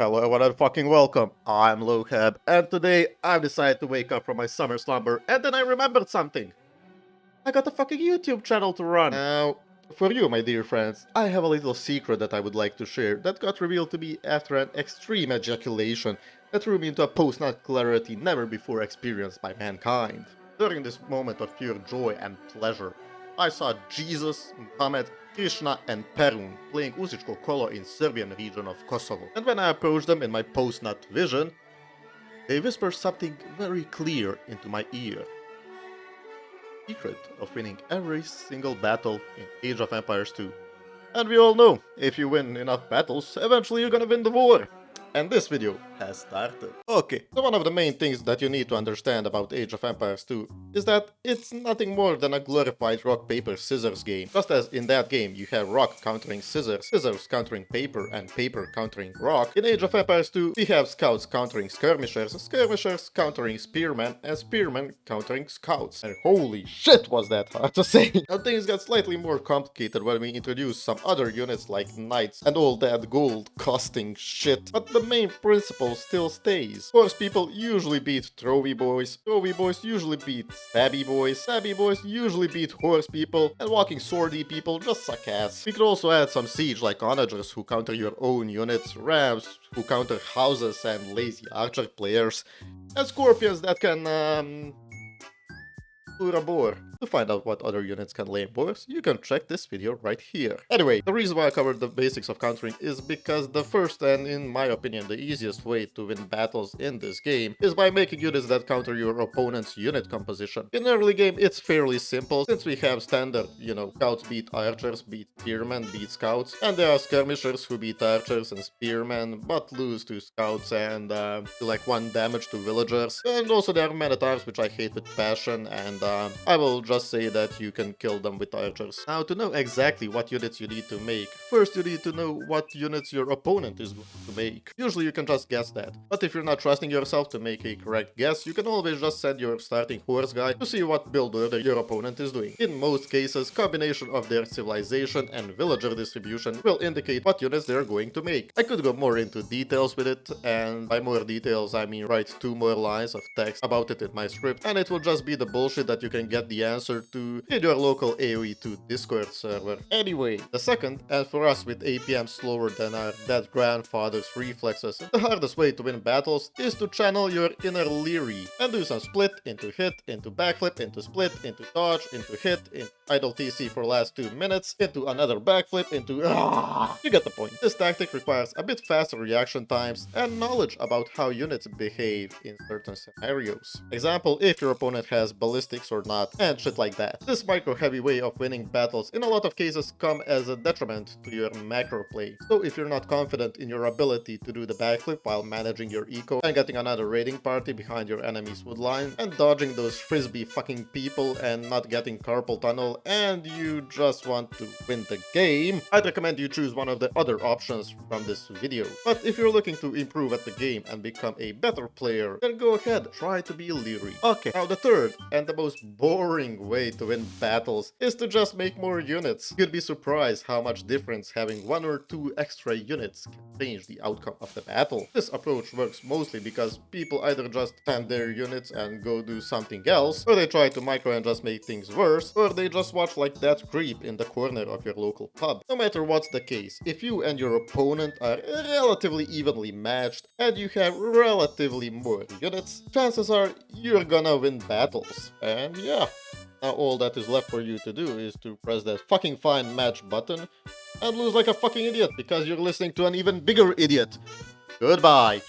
Hello everyone and fucking welcome. I'm Lohab, and today I've decided to wake up from my summer slumber, and then I remembered something. I got a fucking YouTube channel to run. Now, for you, my dear friends, I have a little secret that I would like to share that got revealed to me after an extreme ejaculation that threw me into a post-nut clarity never before experienced by mankind. During this moment of pure joy and pleasure, I saw Jesus, Muhammad, Krishna and Perun playing Uzičko kolo in Serbian region of Kosovo. And when I approached them in my post-nut vision, they whispered something very clear into my ear. Secret of winning every single battle in Age of Empires 2. And we all know, if you win enough battles, eventually you're gonna win the war. And this video has started. Okay, so one of the main things that you need to understand about Age of Empires 2 is that it's nothing more than a glorified rock, paper, scissors game. Just as in that game you have rock countering scissors, scissors countering paper, and paper countering rock, in Age of Empires 2 we have scouts countering skirmishers, skirmishers countering spearmen, and spearmen countering scouts. And holy shit was that hard to say! Now things got slightly more complicated when we introduced some other units like knights and all that gold costing shit, but the main principle still stays. Horse people usually beat trophy boys usually beat stabby boys usually beat horse people, and walking swordy people just suck ass. We could also add some siege like onagers who counter your own units, rams who counter houses and lazy archer players, and scorpions that can lure a boar. To find out what other units can lay boars, you can check this video right here. Anyway, the reason why I covered the basics of countering is because the first and, in my opinion, the easiest way to win battles in this game is by making units that counter your opponent's unit composition. In early game, it's fairly simple, since we have standard, scouts beat archers, beat spearmen, beat scouts, and there are skirmishers who beat archers and spearmen, but lose to scouts and do like 1 damage to villagers. And also there are men-at-arms, which I hate with passion, and I will just say that you can kill them with archers. Now, to know exactly what units you need to make, first you need to know what units your opponent is going to make. Usually you can just guess that, but if you're not trusting yourself to make a correct guess, you can always just send your starting horse guy to see what build order your opponent is doing. In most cases, combination of their civilization and villager distribution will indicate what units they're going to make. I could go more into details with it, and by more details I mean write 2 more lines of text about it in my script, and it will just be the bullshit that you can get the answer to in your local AOE2 Discord server. Anyway, the second, and for us with APM slower than our dead grandfather's reflexes, the hardest way to win battles is to channel your inner Leary and do some split into hit, into backflip, into split, into dodge, into hit, into idle TC for last 2 minutes, into another backflip, into You get the point. This tactic requires a bit faster reaction times and knowledge about how units behave in certain scenarios. Example, if your opponent has ballistics or not, and shit like that. This micro-heavy way of winning battles in a lot of cases come as a detriment to your macro play. So if you're not confident in your ability to do the backflip while managing your eco and getting another raiding party behind your enemy's woodline and dodging those frisbee fucking people and not getting carpal tunnel and you just want to win the game, I'd recommend you choose one of the other options from this video. But if you're looking to improve at the game and become a better player, then go ahead, try to be leery. Okay, now the third and the most boring way to win battles is to just make more units. You'd be surprised how much difference having 1 or 2 extra units can change the outcome of the battle. This approach works mostly because people either just spam their units and go do something else, or they try to micro and just make things worse, or they just watch like that creep in the corner of your local pub. No matter what's the case, if you and your opponent are relatively evenly matched and you have relatively more units, chances are you're gonna win battles. And yeah. Now all that is left for you to do is to press that fucking find match button and lose like a fucking idiot because you're listening to an even bigger idiot. Goodbye.